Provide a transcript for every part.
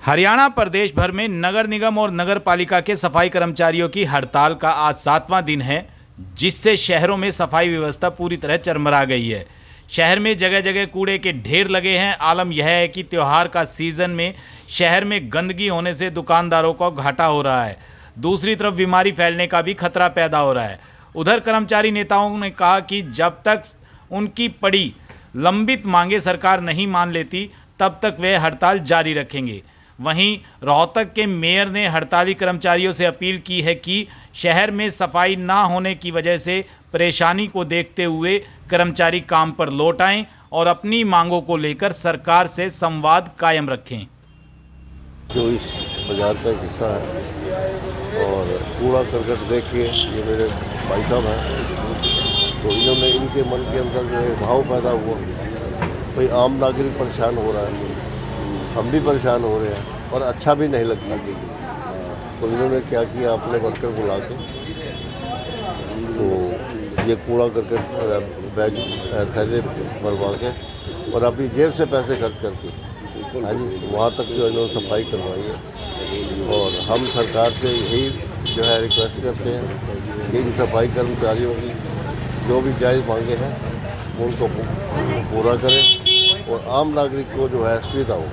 हरियाणा प्रदेश भर में नगर निगम और नगर पालिका के सफाई कर्मचारियों की हड़ताल का आज 7वां दिन है, जिससे शहरों में सफाई व्यवस्था पूरी तरह चरमरा गई है। शहर में जगह जगह कूड़े के ढेर लगे हैं। आलम यह है कि त्योहार का सीजन में शहर में गंदगी होने से दुकानदारों को घाटा हो रहा है। दूसरी तरफ बीमारी फैलने का भी खतरा पैदा हो रहा है। उधर कर्मचारी नेताओं ने कहा कि जब तक उनकी पड़ी लंबित मांगे सरकार नहीं मान लेती, तब तक वे हड़ताल जारी रखेंगे। वहीं रोहतक के मेयर ने हड़ताली कर्मचारियों से अपील की है कि शहर में सफाई ना होने की वजह से परेशानी को देखते हुए कर्मचारी काम पर लौट आएं और अपनी मांगों को लेकर सरकार से संवाद कायम रखें। जो इस बाजार का एक हिस्सा है और कूड़ा करकट देख के ये मेरे भाई साहब हैं, तो इन्होंने इनके मन के अंदर जो है भाव पैदा हुआ, भाई आम नागरिक परेशान हो रहा है, हम भी परेशान हो रहे हैं और अच्छा भी नहीं लगता। तो इन्होंने क्या किया, अपने वर्कर बुला के तो ये कूड़ा करकट बैग थैले भरवा के और अपनी जेब से पैसे खर्च करके हाँ जी वहाँ तक जो इन्होंने सफाई करवाई है। और हम सरकार से यही जो है रिक्वेस्ट करते हैं कि इन सफाई कर्मचारियों की जो भी जायज़ मांगे हैं उनको पूरा करें और आम नागरिक को जो है सुविधा हो।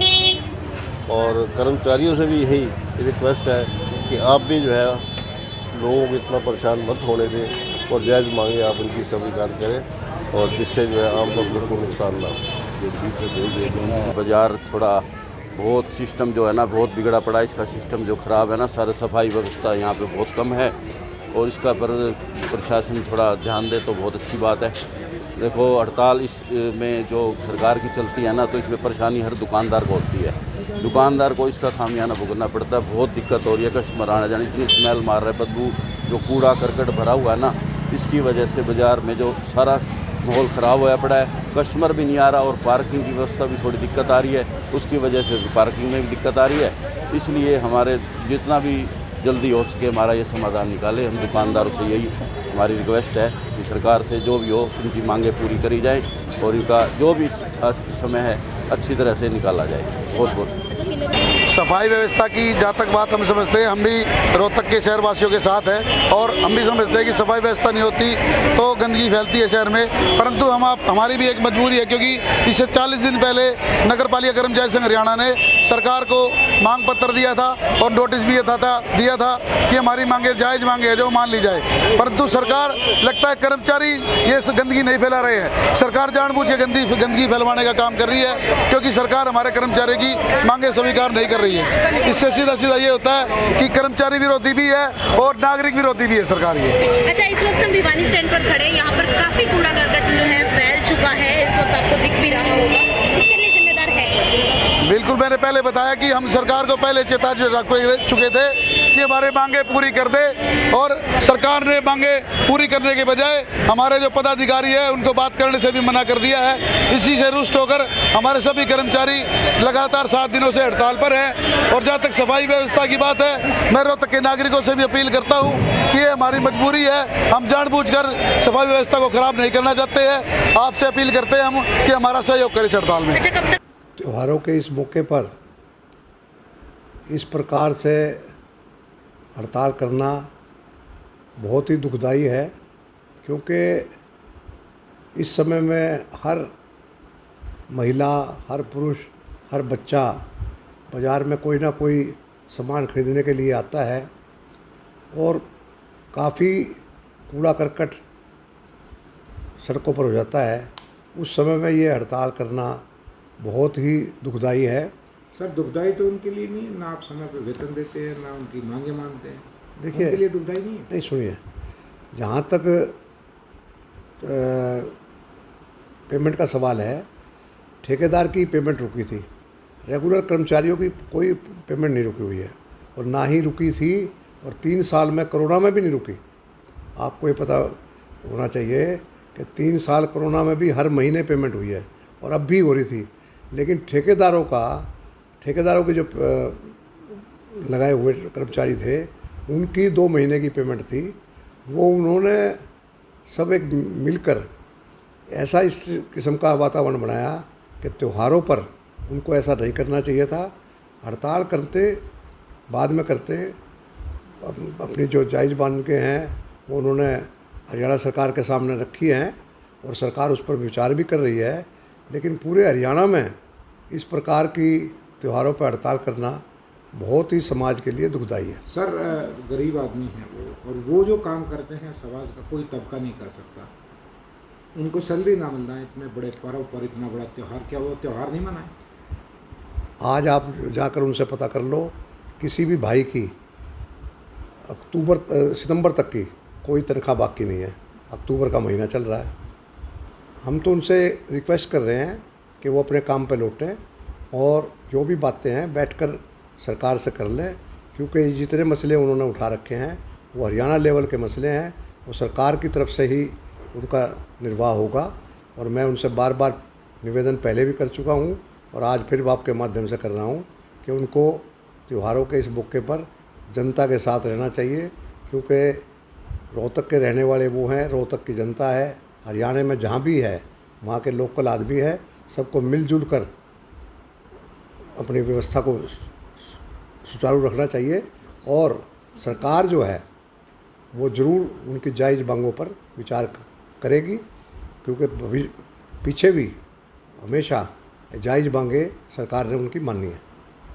और कर्मचारियों से भी यही रिक्वेस्ट है कि आप भी जो है लोगों को इतना परेशान मत होने दें और जायज़ मांगे आप उनकी स्वीकार करें और जिससे जो है आम पब्लिक को नुकसान ना हो। बाज़ार थोड़ा बहुत सिस्टम जो है ना बहुत बिगड़ा पड़ा है। इसका सिस्टम जो ख़राब है ना, सारा सफाई व्यवस्था यहाँ पे बहुत कम है और इसका पर प्रशासन थोड़ा ध्यान दे तो बहुत अच्छी बात है। देखो हड़ताल इस में जो सरकार की चलती है ना, तो इसमें परेशानी हर दुकानदार को होती है। दुकानदार को इसका खामियाना भुगतना पड़ता है। बहुत दिक्कत हो रही है, कस्टमर आने जाने इतनी स्मेल मार रहा है, बदबू जो कूड़ा करकट भरा हुआ है ना, इसकी वजह से बाज़ार में जो सारा माहौल ख़राब होया पड़ा है। कस्टमर भी नहीं आ रहा और पार्किंग की व्यवस्था भी थोड़ी दिक्कत आ रही है, उसकी वजह से पार्किंग में भी दिक्कत आ रही है। इसलिए हमारे जितना भी जल्दी हो सके हमारा ये समाधान निकाले। हम दुकानदारों से यही हमारी रिक्वेस्ट है कि सरकार से जो भी हो इनकी मांगें पूरी करी जाए और इनका जो भी समय है अच्छी तरह से निकाला जाए। बहुत बहुत सफाई व्यवस्था की जहाँ तक बात हम समझते हैं, हम भी रोहतक के शहरवासियों के साथ हैं और हम भी समझते हैं कि सफाई व्यवस्था नहीं होती तो गंदगी फैलती है शहर में। परंतु हमारी भी एक मजबूरी है, क्योंकि इससे 40 दिन पहले नगर पालिका कर्मचारी संघ हरियाणा ने सरकार को मांग पत्र दिया था और नोटिस भी दिया था कि हमारी मांगे जायज़ मांगे है जो मान ली जाए। परंतु सरकार लगता है कर्मचारी ये गंदगी नहीं फैला रहे हैं। सरकार जानबूझ के गंदगी फैलवाने का काम कर रही है, क्योंकि सरकार हमारे कर्मचारियों की मांगे स्वीकार नहीं कर रही है। इससे सीधा ये होता है कि कर्मचारी विरोधी भी है और नागरिक विरोधी भी है सरकार ये। अच्छा, इस वक्त हम भिवानी स्टैंड पर खड़े हैं। यहाँ पर काफी कूड़ा करकट जो है फैल चुका है, इस वक्त आपको दिख भी रहा होगा। इसके लिए जिम्मेदार है? बिल्कुल, मैंने पहले बताया कि हम सरकार को पहले चेता चुके थे कि हमारे मांगे पूरी कर दे, और सरकार ने मांगे पूरी करने के बजाय हमारे जो पदाधिकारी है उनको बात करने से भी मना कर दिया है। इसी से रुष्ट होकर हमारे सभी कर्मचारी लगातार 7 दिनों से हड़ताल पर हैं। और जहाँ तक सफाई व्यवस्था की बात है, मैं रोहतक के नागरिकों से भी अपील करता हूँ कि ये हमारी मजबूरी है, हम जानबूझकर सफाई व्यवस्था को खराब नहीं करना चाहते हैं। आपसे अपील करते हैं हम कि हमारा सहयोग करें इस हड़ताल में। त्योहारों के इस मौके पर इस प्रकार से हड़ताल करना बहुत ही दुखदाई है, क्योंकि इस समय में हर महिला, हर पुरुष, हर बच्चा बाज़ार में कोई ना कोई सामान खरीदने के लिए आता है और काफ़ी कूड़ा करकट सड़कों पर हो जाता है। उस समय में ये हड़ताल करना बहुत ही दुखदाई है। सर, दुखदाई तो उनके लिए नहीं है ना, आप समय पर वेतन देते हैं ना उनकी मांगे मानते हैं। देखिए, उनके लिए दुखदाई नहीं है। नहीं, सुनिए, जहाँ तक पेमेंट का सवाल है, ठेकेदार की पेमेंट रुकी थी, रेगुलर कर्मचारियों की कोई पेमेंट नहीं रुकी हुई है और ना ही रुकी थी, और 3 साल में कोरोना में भी नहीं रुकी। आपको ये पता होना चाहिए कि 3 साल कोरोना में भी हर महीने पेमेंट हुई है और अब भी हो रही थी। लेकिन ठेकेदारों के जो लगाए हुए कर्मचारी थे उनकी 2 महीने की पेमेंट थी, वो उन्होंने सब एक मिलकर ऐसा इस किस्म का वातावरण बनाया कि त्योहारों पर उनको ऐसा नहीं करना चाहिए था। हड़ताल करते बाद में करते अपनी जो जायज़ मांगें हैं वो उन्होंने हरियाणा सरकार के सामने रखी हैं और सरकार उस पर विचार भी कर रही है। लेकिन पूरे हरियाणा में इस प्रकार की त्योहारों पर हड़ताल करना बहुत ही समाज के लिए दुखदाई है। सर गरीब आदमी है वो, और वो जो काम करते हैं समाज का कोई तबका नहीं कर सकता। उनको सैलरी ना मिलना है, इतने बड़े पर्व पर इतना बड़ा त्यौहार, क्या वो त्यौहार नहीं मनाए? आज आप जाकर उनसे पता कर लो, किसी भी भाई की सितंबर तक की कोई तनख्वाह बाकी नहीं है। अक्टूबर का महीना चल रहा है। हम तो उनसे रिक्वेस्ट कर रहे हैं कि वो अपने काम पे लौटें और जो भी बातें हैं बैठकर सरकार से कर लें, क्योंकि जितने मसले उन्होंने उठा रखे हैं वो हरियाणा लेवल के मसले हैं। वो सरकार की तरफ से ही उनका निर्वाह होगा। और मैं उनसे बार बार निवेदन पहले भी कर चुका हूँ और आज फिर आपके माध्यम से कर रहा हूँ कि उनको त्योहारों के इस मौके पर जनता के साथ रहना चाहिए, क्योंकि रोहतक के रहने वाले वो हैं, रोहतक की जनता है, हरियाणा में जहाँ भी है वहाँ के लोकल आदमी है। सबको मिलजुल कर अपनी व्यवस्था को सुचारू रखना चाहिए और सरकार जो है वो ज़रूर उनकी जायज़ मांगों पर विचार करेगी, क्योंकि पीछे भी हमेशा जायज़ मांगे सरकार ने उनकी मानी है।